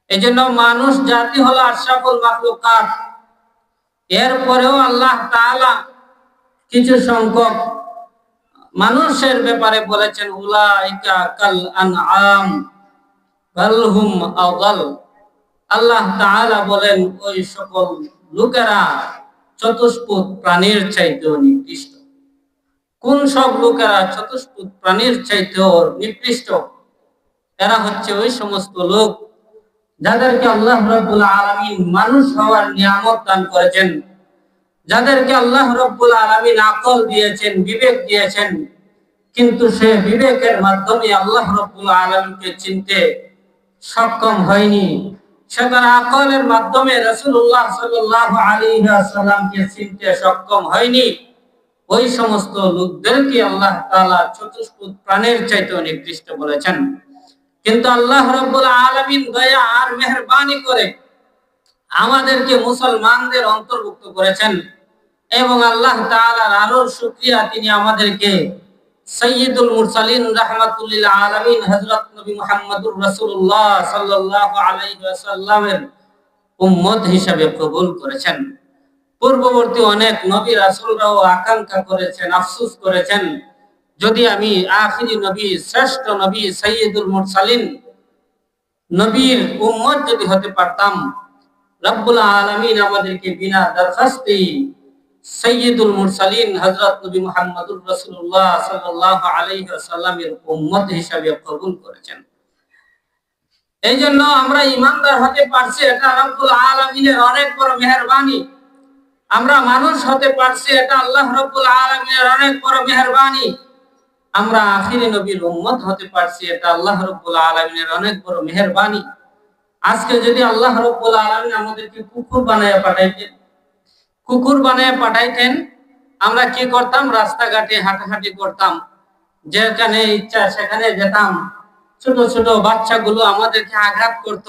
এই জন্য মানুষ জাতি হলো আশরাফুল মাখলুকাত। এরপরেও আল্লাহ তাআলা কিছু সংখ্যক মানুষের ব্যাপারে বলেছেন, উলাইকা কাল আনআম বাল হুম আযাল। আল্লাহ তাআলা বলেন, ওই সকল লোকেরা চতুষ্পদ প্রাণীর চাইতেও নিকৃষ্ট। কোন সব লোকেরা চতুষ্পদ প্রাণীর চাইতেও নিকৃষ্ট? এরা হচ্ছে ওই সমস্ত লোক যাদেরকে আল্লাহ রাব্বুল আলামিন মানুষ হওয়ার নিয়ামত দান করেছেন, যাদেরকে আল্লাহ রাব্বুল আলামিন আকল দিয়েছেন, বিবেক দিয়েছেন, কিন্তু সে বিবেকের মাধ্যমে আল্লাহ রাব্বুল আলামিনকে চিনতে সক্ষম হয়নি। সে তার আকলের মাধ্যমে রাসূলুল্লাহ সাল্লাল্লাহু আলাইহি ওয়াসাল্লামকে চিনতে সক্ষম হয়নি। ওই সমস্ত লোকদেরকে আল্লাহ তাআলা চতুষ্পদ প্রাণীর চাইতেও নিকৃষ্ট বলেছেন। কিন্তু আল্লাহ রাব্বুল আলামিন দয়া আর মেহেরবানি করে আমাদেরকে মুসলমানদের অন্তর্ভুক্ত করেছেন এবং আল্লাহ তাআলার আরো শুকরিয়া, তিনি আমাদেরকে সাইয়্যিদুল মুরসালিন রাহমাতুল লিল আলামিন হযরত নবী মুহাম্মদুর রাসূলুল্লাহ সাল্লাল্লাহু আলাইহি ওয়াসাল্লামের উম্মত হিসেবে কবুল করেছেন। পূর্ববর্তী অনেক নবী রাসূলরাও আকাঙ্ক্ষা করেছেন, আফসোস করেছেন, যদি আমি আখিরি নবী, শ্রেষ্ঠ নবী, সাইয়্যিদুল মুরসালিন নবীর উম্মত যদি হতে পারতাম, রব্বুল আলামিন আমাদেরকে বিনা দরখাস্তেই সাইয়্যিদুল মুরসালিন হযরত নবী মুহাম্মদুর রাসূলুল্লাহ সাল্লাল্লাহু আলাইহি ওয়াসাল্লামের উম্মত হিসেবে কবুল করেছেন। এই জন্য আমরা ঈমানদার হতে পারছি, এটা রব্বুল আলামিনের অনেক বড় মেহেরবানি। আমরা মানুষ হতে পারছি, এটা আল্লাহ রব্বুল আলামিনের অনেক বড় মেহেরবানি। আমরা আখিরি নবীর উম্মত হতে পারছি, এটা আল্লাহ রব্বুল আলামিনের অনেক বড় মেহেরবানি। আজকে যদি আল্লাহ রব্বুল আলামিন আমাদেরকে কুকুর বানায় পাঠাইতেন, আমরা কি করতাম? রাস্তাঘাটে হাঁটাহাঁটি করতাম, যেখানে ইচ্ছা সেখানে যেতাম। ছোট ছোট বাচ্চাগুলো আমাদেরকে আঘাত করত,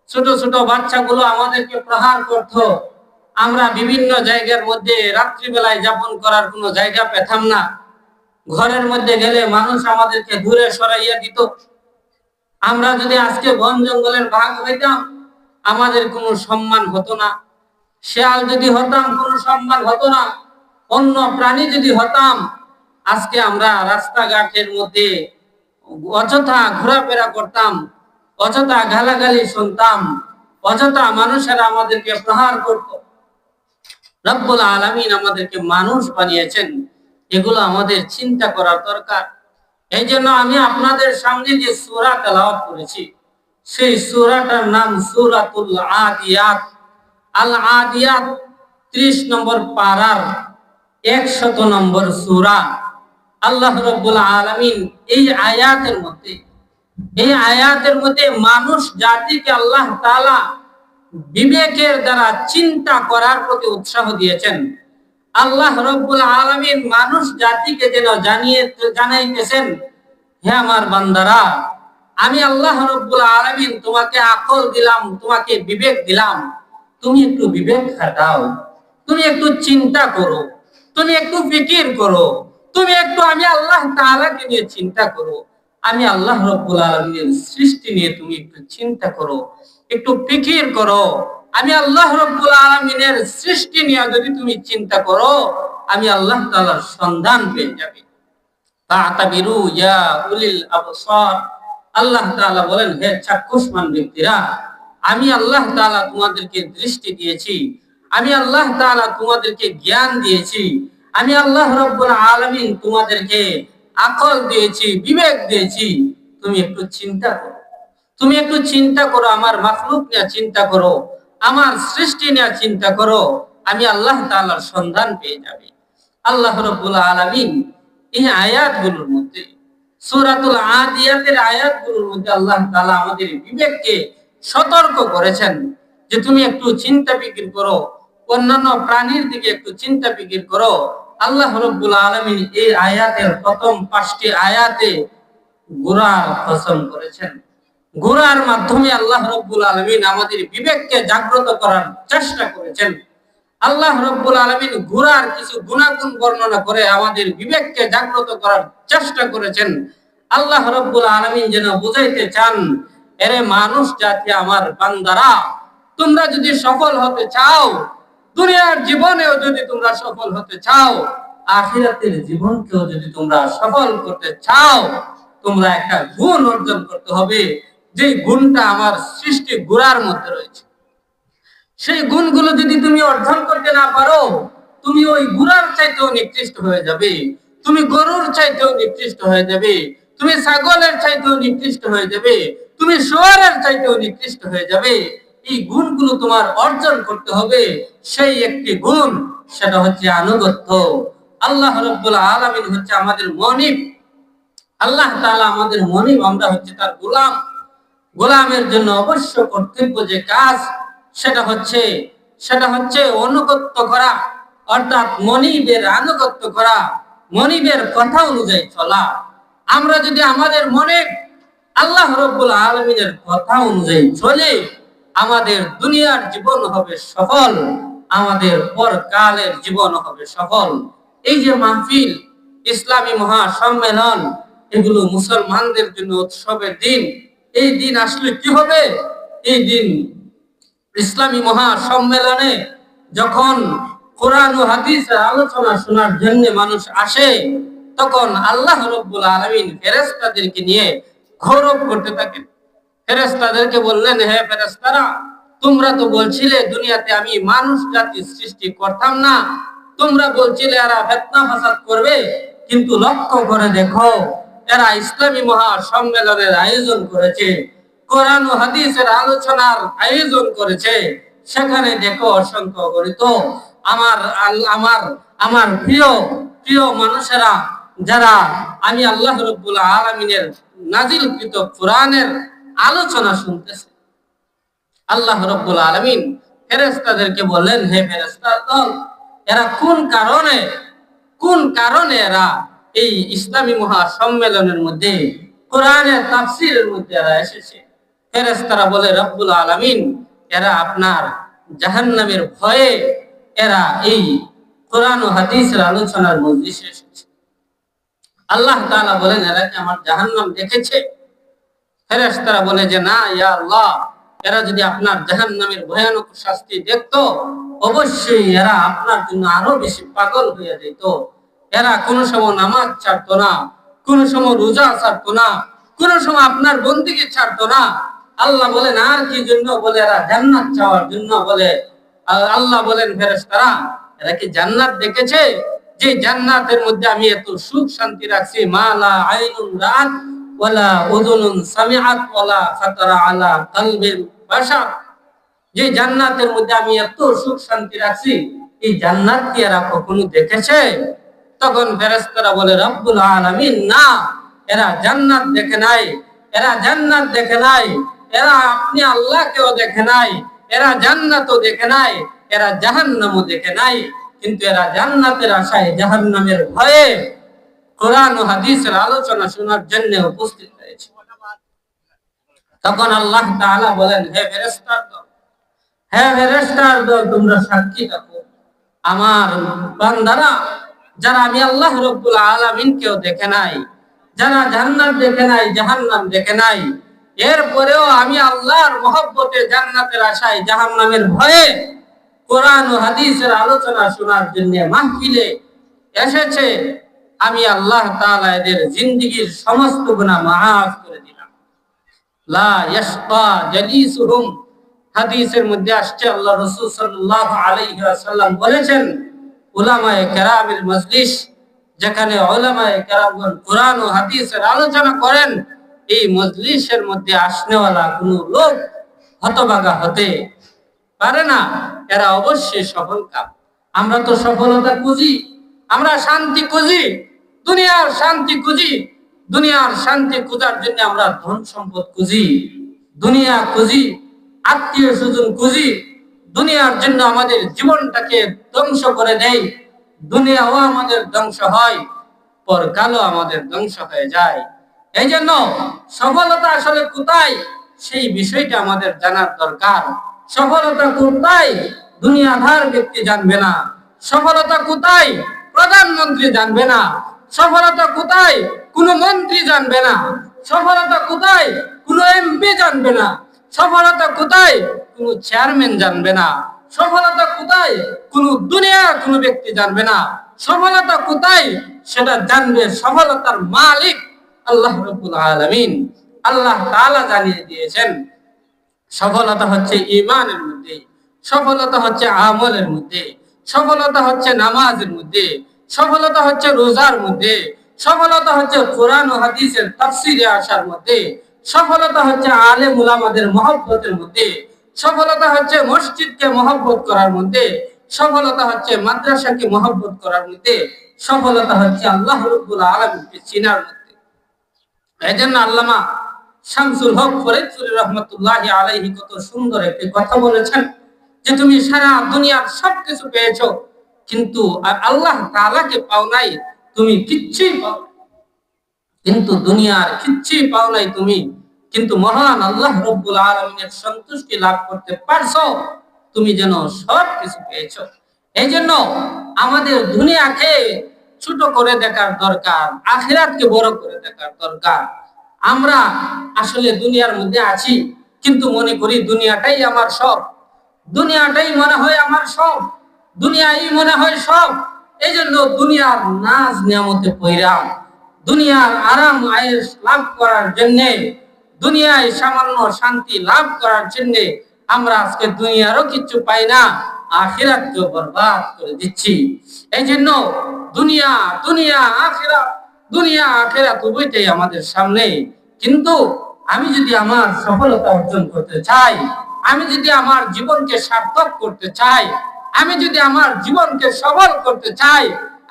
ছোট ছোট বাচ্চাগুলো আমাদেরকে প্রহার করত। আমরা বিভিন্ন জায়গার মধ্যে রাত্রিবেলায় যাপন করার কোনো জায়গা পেতাম না। ঘরের মধ্যে গেলে মানুষ আমাদেরকে দূরে সরাইয়া দিত। আমরা যদি আজকে বন জঙ্গলের ভাগ হইতাম, আমাদের কোনো সম্মান হতো না। শেয়াল যদি হতাম, কোনো সম্মান হতো না। অন্য প্রাণী যদি হতাম, আজকে আমরা রাস্তাঘাটের মধ্যে অযথা ঘোরাফেরা করতাম, অযথা গালাগালি শুনতাম, অযথা মানুষেরা আমাদেরকে প্রহার করত। রব্বুল আলামিন আমাদেরকে মানুষ বানিয়েছেন, এগুলো আমাদের চিন্তা করার দরকার। এই জন্য আমি আপনাদের সামনে যে সূরা তেলাওয়াত করেছি, সেই সূরাটার নাম সূরাতুল আদিয়াত। আল আদিয়াত 30 নম্বর পারার 100 নম্বর সূরা। আল্লাহ রাব্বুল আলামিন এই আয়াতের মধ্যে মানুষ জাতিকে আল্লাহ তাআলা বিবেকের দ্বারা চিন্তা করার প্রতি উৎসাহ দিয়েছেন। আল্লাহ রাব্বুল আলামিন মানুষ জাতিকে যেন জানাইতেছেন, হে আমার বান্দারা, আমি আল্লাহ রাব্বুল আলামিন তোমাকে আকল দিলাম, তোমাকে বিবেক দিলাম, তুমি একটু বিবেক খাটাও, তুমি একটু চিন্তা করো, তুমি একটু ফিকির করো, তুমি একটু আমি আল্লাহ তাআলাকে নিয়ে চিন্তা করো, আমি আল্লাহ রাব্বুল আলামিনের সৃষ্টি নিয়ে তুমি একটু চিন্তা করো, একটু ফিকির করো। আমি আল্লাহ রাব্বুল আলামিনের সৃষ্টি নিয়ে যদি তুমি চিন্তা করো, আমি আল্লাহ তাআলার সন্ধান পেয়ে যাবে। ফাতাবিরু ইয়া উলিল আবসার। আল্লাহ তাআলা বলেন, হে চাক্ষুষমান ব্যক্তিরা, আমি আল্লাহ তাআলা তোমাদেরকে দৃষ্টি দিয়েছি, আমি আল্লাহ তাআলা তোমাদেরকে জ্ঞান দিয়েছি, আমি আল্লাহ রাব্বুল আলামিন তোমাদেরকে আকল দিয়েছি, বিবেক দিয়েছি। তুমি একটু চিন্তা করো, তুমি একটু চিন্তা করো, আমার মাখলুক নিয়ে চিন্তা করো, আমার সৃষ্টি নিয়ে চিন্তা করো, আমি আল্লাহ তাআলার সন্ধান পেয়ে যাবে। আল্লাহ রাব্বুল আলামিন এই আয়াতগুলোর মধ্যে, সূরাতুল আদিয়াতের আয়াতগুলোর মধ্যে আল্লাহ তাআলা আমাদের বিবেককে সতর্ক করেছেন যে তুমি একটু চিন্তা ফিকির করো, অন্যান্য প্রাণীর দিকে একটু চিন্তা ফিকির করো। আল্লাহ রাব্বুল আলামিন এই আয়াতের প্রথম 5টি আয়াতে ঘোড়ার কসম করেছেন। ঘোড়ার মাধ্যমে আল্লাহ রাব্বুল আলামিন আমাদের বিবেককে জাগ্রত করার চেষ্টা করেছেন। আল্লাহ রাব্বুল আলামিন ঘোড়ার কিছু গুণাগুণ বর্ণনা করে আমাদের বিবেককে জাগ্রত করার চেষ্টা করেছেন। আল্লাহ রাব্বুল আলামিন যেন বুঝাইতে চান এরে মানুষ জাতি, আমার বান্দারা, তোমরা যদি সফল হতে চাও, দুনিয়ার জীবনেও যদি তোমরা সফল হতে চাও, আখিরাতের জীবনকেও যদি তোমরা সফল করতে চাও, তোমরা একটা গুণ অর্জন করতে হবে, যে গুণটা আমার সৃষ্টি গোড়ার মধ্যে রয়েছে। সেই গুণগুলো যদি তুমি অর্জন করতে না পারো, তুমি ওই গুড়ার চাইতেও নিকৃষ্ট হয়ে যাবে, তুমি গরুর চাইতেও নিকৃষ্ট হয়ে যাবে, তুমি ছাগলের চাইতেও নিকৃষ্ট হয়ে যাবে, তুমি শুয়োরের চাইতেও নিকৃষ্ট হয়ে যাবে। এই গুণগুলো তোমার অর্জন করতে হবে। সেই একটি গুণ, সেটা হচ্ছে আনুগত্য। আল্লাহ রাব্বুল আলামিন হচ্ছে আমাদের মনিব, আল্লাহ তাআলা আমাদের মনিব, আমরা হচ্ছে তার গোলাম। গোলামের জন্য অবশ্য কর্তব্য যে কাজ, সেটা হচ্ছে অনুগত্য করা, অর্থাৎ মনিবের আনুগত্য করা, মনিবের কথা অনুযায়ী চলা। আমরা যদি আমাদের মনিব আল্লাহ রাব্বুল আলামিনের কথা অনুযায়ী চলে, আমাদের দুনিয়ার জীবন হবে সফল, আমাদের পরকালের জীবন হবে সফল। এই যে মাহফিল, ইসলামী মহাসম্মেলন, এগুলো মুসলমানদের জন্য উৎসবের দিন। এই দিন আসলে কি হবে? এই দিন ইসলামী মহাসম্মেলনে যখন কোরআন ও হাদিসের আলোচনা শোনার জন্য মানুষ আসে, তখন আল্লাহ রাব্বুল আলামিন ফেরেশতাদেরকে নিয়ে গৌরব করতে থাকেন। ফেরেশতাদেরকে বললেন, হে ফেরেশতারা, তোমরা তো বলছিলে দুনিয়াতে আমি মানুষ জাতি সৃষ্টি করতাম না, তোমরা বলছিলে এরা ফিতনা ফাসাদ করবে, কিন্তু লক্ষ্য করে দেখো, এরা ইসলামী মহাসম্মেলনের আয়োজন করেছে, কোরআন ও হাদিসের আলোচনার আয়োজন করেছে। সেখানে দেখো অসংখ্য গণিত আমার আমার আমার প্রিয় প্রিয় মানুষেরা, যারা আমি আল্লাহ রাব্বুল আলামিনের নাজিলকৃত কোরআনের আলোচনা শুনতেছে। আল্লাহ রাব্বুল আলামিন ফেরেশতাদেরকে বললেন, হে ফেরেশতার দল, এরা কোন কারণে এরা এই ইসলামী মহাসম্মেলনের মধ্যে, কোরআনের তাফসীরের মধ্যে এরা এসেছে? ফেরেশতারা বলে, রব্বুল আলামিন, এরা আপনার জাহান্নামের ভয়ে এরা এই কোরআন ও হাদিসের আলোচনার মজলিসে এসেছে। আল্লাহ তাআলা বলেন, এরা কি আমার জাহান্নাম দেখেছে? ফেরেশতারা বলে যে, না ইয়া আল্লাহ, এরা যদি আপনার জাহান্নামের ভয়ানক শাস্তি দেখতো, অবশ্যই এরা আপনার জন্য আরো বেশি পাগল হয়ে যেত। এরা কোন সময় নামাজ ছাড়তো না, কোন সময় রোজা ছাড়তো না, কোন সময় আপনার বন্দেগী ছাড়তো না। আল্লাহ বলেন, আর কি জন্য? বলে এরা জান্নাত চাওয়ার জন্য। বলে আল্লাহ বলেন, ফেরেশতারা, এরা কি জান্নাত দেখেছে? যে জান্নাতের মধ্যে আমি এত সুখ শান্তি রাখছি, মা লা আইনুন রাআত ওয়ালা উযুনুন সামিআত ওয়ালা খাতারা আলা কলবিল বাশার, যে জান্নাতের মধ্যে আমি এত সুখ শান্তি রাখছি, এই জান্নাত কি এরা কখনো দেখেছে? তখন ফেরেশতারা বলে, রব্বুল আলামিন, না, এরা জান্নাত দেখে নাই, এরা জান্নাত দেখে নাই, এরা আপনি আল্লাহকেও দেখে নাই, এরা জান্নাতও দেখে নাই, এরা জাহান্নামও দেখে নাই, কিন্তু এরা জান্নাতের আশায় জাহান্নামের ভয়ে কোরআন ও হাদিসের আলোচনা শোনার জন্য উপস্থিত হয়েছে। তখন আল্লাহ তাআলা বলেন, হে ফেরেশতার দল, তোমরা সাক্ষী থাকো, আমার বান্দারা, যারা আমি আল্লাহ রাব্বুল আলামিনকেও দেখে নাই, যারা জান্নাত দেখে নাই, জাহান্নাম দেখে নাই, এরপরেও আমি আল্লাহর মহব্বতে, জান্নাতের আশায়, জাহান্নামের ভয়ে কোরআন ও হাদিসের আলোচনা শোনার জন্য মাহফিলে এসেছে, আমি আল্লাহ তাআলা এদের জিন্দেগীর সমস্ত গুনাহ মাফ করে দিলাম। লা ইয়াশকা জালিসুহুম, হাদিসের মধ্যে আসছে, আল্লাহ রাসূল সাল্লাল্লাহু আলাইহি ওয়াসাল্লাম বলেছেন, উলামায়ে কেরামের মজলিস, যেখানে উলামায়ে কেরামগণ কোরআন ও হাদিসের আলোচনা করেন, এই মজলিসের মধ্যে আসনেওয়ালা কোন লোক হতভাগা হতে পারে না। এরা অবশ্যই সফল কাম। আমরা তো সফলতা খুঁজি, আমরা শান্তি খুঁজি, দুনিয়ার শান্তি খুঁজি, দুনিয়ার শান্তি খোঁজার জন্য আমরা ধন সম্পদ খুঁজি, দুনিয়া খুঁজি, আত্মীয় স্বজন খুঁজি, দুনিয়ার জন্য আমাদের জীবনটাকে ধ্বংস করে দেয়। দুনিয়াও আমাদের ধ্বংস হয়, পরকালও আমাদের ধ্বংস হয়ে যায়। এই জন্য সফলতা আসলে কোথায়, সেই বিষয়টা আমাদের জানার দরকার। সফলতা কোথায় দুনিয়াদার ব্যক্তি জানবে না, সফলতা কোথায় প্রধানমন্ত্রী জানবে না, সফলতা কোথায় কোন মন্ত্রী জানবে না, সফলতা কোথায় কোন কোনো এমপি জানবে না। সফলতা কোথায় কোনো চেয়ারম্যান জানবে না। সফলতা কোথায় কোনো দুনিয়ার কোনো ব্যক্তি জানবে না। সফলতা কোথায় সেটা জানবে সফলতার মালিক আল্লাহ রাব্বুল আলামিন। আল্লাহ তাআলা জানিয়ে দিয়েছেন সফলতা হচ্ছে ঈমানের মধ্যে, সফলতা হচ্ছে আমলের মধ্যে, সফলতা হচ্ছে নামাজের মধ্যে, সফলতা হচ্ছে রোজার মধ্যে, সফলতা হচ্ছে কোরআন ও হাদিসের তাফসীরে আসার মধ্যে, সফলতা হচ্ছে আলেম উলামাদের মহব্বতের মধ্যে, সফলতা হচ্ছে মসজিদকে মহব্বত করার মধ্যে, সফলতা হচ্ছে মাদ্রাসাকে মহব্বত করার মধ্যে, সফলতা হচ্ছে আল্লাহ রাব্বুল আলামিনকে চিনার মধ্যে। এজন্য আল্লামা শামসুল হক ফরিদপুরি রহমতুল্লাহি আলাইহি কত সুন্দর একটি কথা বলেছেন যে তুমি সারা দুনিয়ার সবকিছু পেয়েছো কিন্তু আর আল্লাহ তাআলাকে পাও নাই, তুমি কিচ্ছুই পাও, কিন্তু দুনিয়ার কিচ্ছুই পাও নাই তুমি, কিন্তু মহান আল্লাহ রাব্বুল আলামিনের সন্তুষ্টি লাভ করতে পারছো, তুমি যেন সবকিছু পেয়েছো। এই জন্য আমাদের দুনিয়াকে ছোট করে দেখার দরকার, আখিরাতকে বড় করে দেখার দরকার। আমরা আসলে দুনিয়ার মধ্যে আছি কিন্তু মনে করি দুনিয়াটাই আমার সব, দুনিয়াটাই মনে হয় আমার সব, দুনিয়াই মনে হয় সব। এই জন্য দুনিয়ার নাজ নিয়ামতে পইরা দুনিয়ার আরাম আয়েশ লাভ করার জন্য, দুনিয়ায় সামান্য শান্তি লাভ করার জন্য আমরা আজকে দুনিয়ারও কিছু পাই না, আখিরাতকে বরবাদ করে দিচ্ছি। এই জন্য দুনিয়া দুনিয়া আখিরাত, দুনিয়া আখিরাত উভয়টাই আমাদের সামনে। কিন্তু আমি যদি আমার সফলতা অর্জন করতে চাই, আমি যদি আমার জীবনকে সার্থক করতে চাই, আমি যদি আমার জীবনকে সফল করতে চাই,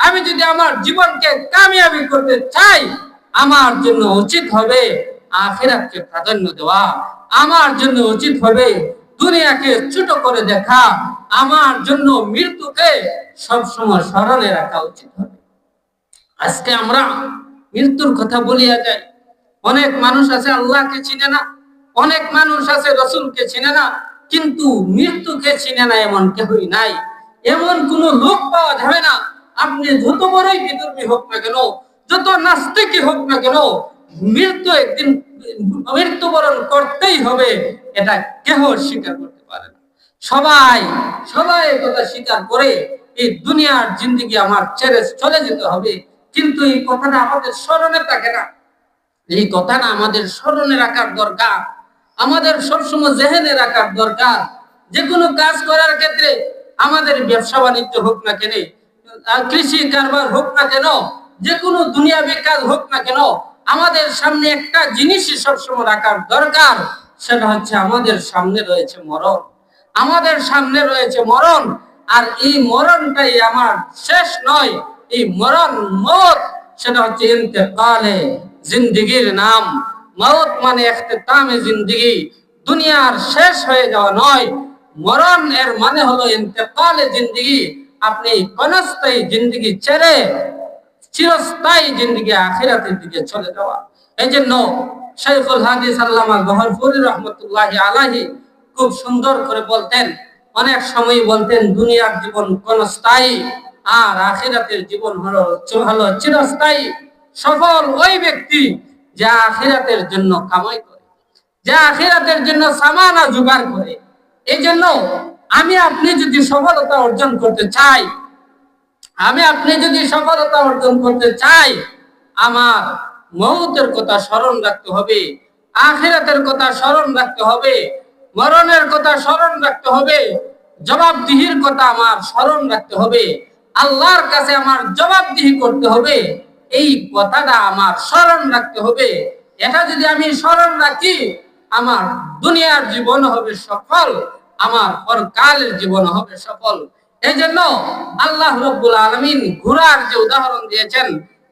আমি যদি আমার জীবনকে কামিয়াবি করতে চাই, আমার জন্য উচিত হবে আখিরাতকে প্রাধান্য দেওয়া, আমার জন্য উচিত হবে দুনিয়াকে ছোট করে দেখা, আমার জন্য মৃত্যুকে সবসময় স্মরণে রাখা উচিত হবে। আজকে আমরা মৃত্যুর কথা বলিয়া যাই, অনেক মানুষ আছে আল্লাহকে চিনে না, অনেক মানুষ আছে রাসূলকে চিনে না, কিন্তু মৃত্যুকে চিনে না এমন কেউই নাই। এমন কোন লোক পাওয়া যাবে না, আপনি যত বড়ই বিধর্মী হোক না কেন, যত নাস্তিকই হোক না কেন, মৃত্যু একদিন মৃত্যুবরণ করতেই হবে, এটা কেউ স্বীকার করতে পারে না। সবাই সবাই কথা স্বীকার করে এই দুনিয়ার জিন্দেগি আমার ছেড়ে চলে যেতে হবে, কিন্তু এই কথাটা আমাদের স্মরণে থাকে না। এই কথাটা আমাদের স্মরণে রাখার দরকার, আমাদের সবসময় জেহেনে রাখার দরকার। যে কোনো কাজ করার ক্ষেত্রে আমাদের ব্যবসা বাণিজ্য হোক না কেন, কৃষি কারবার হোক না কেন, যে কোনো দুনিয়াবি কাজ হোক না কেন, আমাদের সামনে একটা জিনিসই সবসময় রাখার দরকার, সেটা হচ্ছে আমাদের সামনে রয়েছে মরণ, আমাদের সামনে রয়েছে মরণ। আর এই মরণটাই আমার শেষ নয়, এই মরণ মত সেটা হচ্ছে ইন্তেকালে জিন্দেগির নাম। মৌত মানে ইখতিতামে জিন্দেগি, দুনিয়ার শেষ হয়ে যাওয়া নয়। মরণ এর মানে হলো ইন্তেকালে জিন্দেগি, আপনি ক্ষণস্থায়ী জিন্দেগি ছেড়ে চিরস্থায়ী জিন্দেগি আখিরাতের দিকে চলে যাওয়া। এই জন্য শাইখুল হাদিস আল্লামা গহরপুরি রহমতুল্লাহি আলাইহি খুব সুন্দর করে বলতেন, অনেক সময় বলতেন দুনিয়ার জীবন ক্ষণস্থায়ী আর আখিরাতের জীবন হলো চিরস্থায়ী। সফল ওই ব্যক্তি যা আখিরাতের জন্য কামাই করে, যা আখিরাতের জন্য সামানা জোগাড় করে। এই জন্য আমি আপনি যদি সফলতা অর্জন করতে চাই, আমি আপনি যদি সফলতা অর্জন করতে চাই, আমার মৌতের কথা স্মরণ রাখতে হবে, আখিরাতের কথা স্মরণ রাখতে হবে, মরণের কথা স্মরণ রাখতে হবে, জবাবদিহির কথা আমার স্মরণ রাখতে হবে, আল্লাহর কাছে আমার জবাবদিহি করতে হবে। এই কথাটা আমার স্মরণ রাখতে হবে। এটা যদি আমি স্মরণ রাখি, আমার দুনিয়ার জীবন হবে সফল, আমার পরকালের জীবন হবে সফল। এই জন্য আল্লাহ রাব্বুল আলামিন ঘোড়ার যে উদাহরণ দিয়েছেন,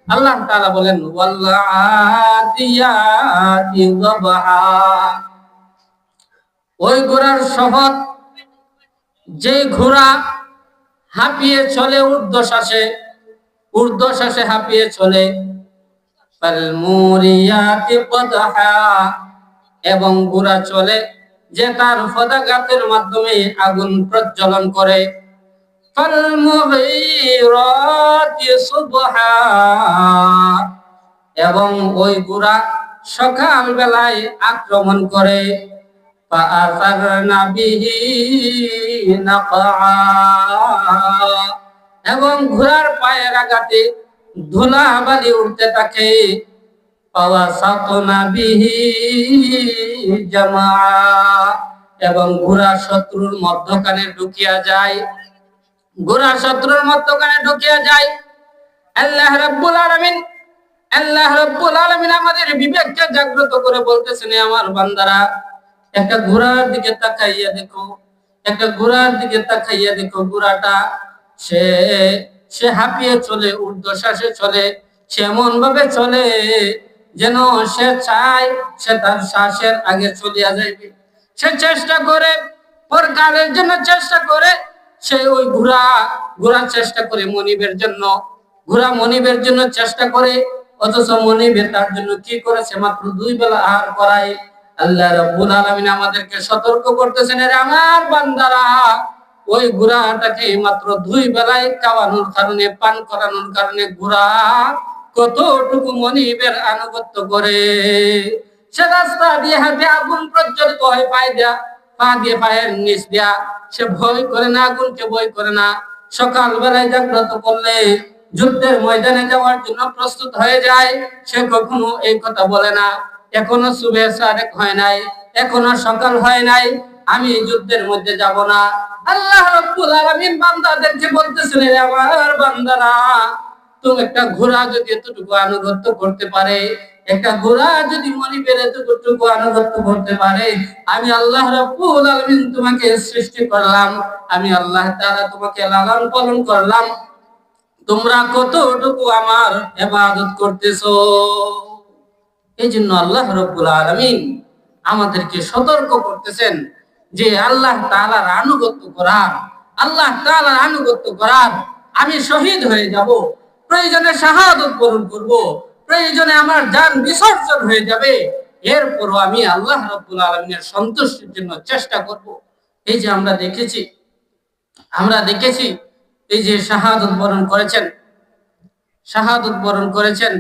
আল্লাহ তাআলা বলেন ওয়াল্লাদিয়াতি যাবহা, ওই ঘোড়ার শপথ যে ঘোড়া হাঁপিয়ে চলে ঊর্ধ্বশ্বাসে, ঊর্ধ্বশ্বাসে হাঁপিয়ে চলে, ফালমুরিয়াতি কদহা, এবং ঘোড়া চলে যে তার পদাঘাতের মাধ্যমে আগুন প্রজ্বলন করে, ফালমুগীরাতি সুবহা, এবং ওই ঘোড়া সকাল বেলায় আক্রমণ করে এবং ঘোড়ার পায়ের আঘাতে ধুলা বালি উঠতে থাকে এবং ঘোড়া শত্রুর মধ্যখানে ঢুকিয়া যায়, ঘোড়া শত্রুর মধ্যখানে ঢুকিয়া যায়। আল্লাহ রাব্বুল আলামিন আমাদের বিবেককে জাগ্রত করে বলতেছেন, আমার বান্দারা একটা ঘোড়ার দিকে তাকাইয়া দেখো, একটা ঘোড়ার দিকে তাকাইয়া দেখো। ঘোড়াটা সে সে হাঁপিয়ে চলে, ঊর্ধ্বশ্বাসে চলে, সে এমন ভাবে চলে যেন সে চায় সে তার শ্বাসের আগে চলিয়া যাইবে। সে চেষ্টা করে, পরকালের জন্য চেষ্টা করে, সে ওই ঘোড়া চেষ্টা করে মনিবের জন্য, ঘোড়া মনিবের জন্য চেষ্টা করে, অথচ মনিবে তার জন্য কি করেছে? মাত্র 2 বেলা আহার করায়। আল্লাহ রাব্বুল আলামিন আমাদেরকে সতর্ক করতেছেন, এর আমার বান্দারা, ওই ঘোড়াটাকে মাত্র 2 বেলায় খাওয়ানোর কারণে, পান করানোর কারণে ঘোড়া কতটুকু মনিবের আনুগত্য করে। সে রাস্তা দিয়ে হাতে আগুন প্রজ্বলিত হয় পা দিয়ে পায়ের নিচ দিয়া, সে ভয় করে না, আগুনকে ভয় করে না। সকাল বেলায় জাগ্রত করলে যুদ্ধের ময়দানে যাওয়ার জন্য প্রস্তুত হয়ে যায়। সে কখনো এই কথা বলে না, এখনো সুবহে সাদেক হয় নাই, এখনো সকাল হয় নাই, আমি যুদ্ধের মধ্যে যাব না। আল্লাহ রাব্বুল আলামিন বান্দাদেরকে বলতেছিলেন, আমার বান্দারা, তুমি একটা ঘোড়া যদি এতটুকু আনুগত্য করতে পারে, একটা ঘোড়া যদি মনিবের এতটুকু আনুগত্য করতে পারে, আমি আল্লাহ রাব্বুল আলামিন তোমাকে সৃষ্টি করলাম, আমি আল্লাহ তাআলা তোমাকে লালন পালন করলাম, তোমরা কতটুকু আমার ইবাদত করতেছো। এই জন্য আল্লাহ রাব্বুল আলামিন আমাদেরকে সতর্ক করতেছেন যে আল্লাহ তাআলার আনুগত্য করার, আল্লাহ তাআলার আনুগত্য করার। আমি শহীদ হয়ে যাব, প্রয়োজনে শাহাদাত বরণ করব, প্রয়োজনে আমার জান বিসর্জন হয়ে যাবে, এরপরও আমি আল্লাহ রাব্বুল আলামিনের সন্তুষ্টির জন্য চেষ্টা করব। এই যে আমরা দেখেছি এই যে শাহাদাত বরণ করেছেন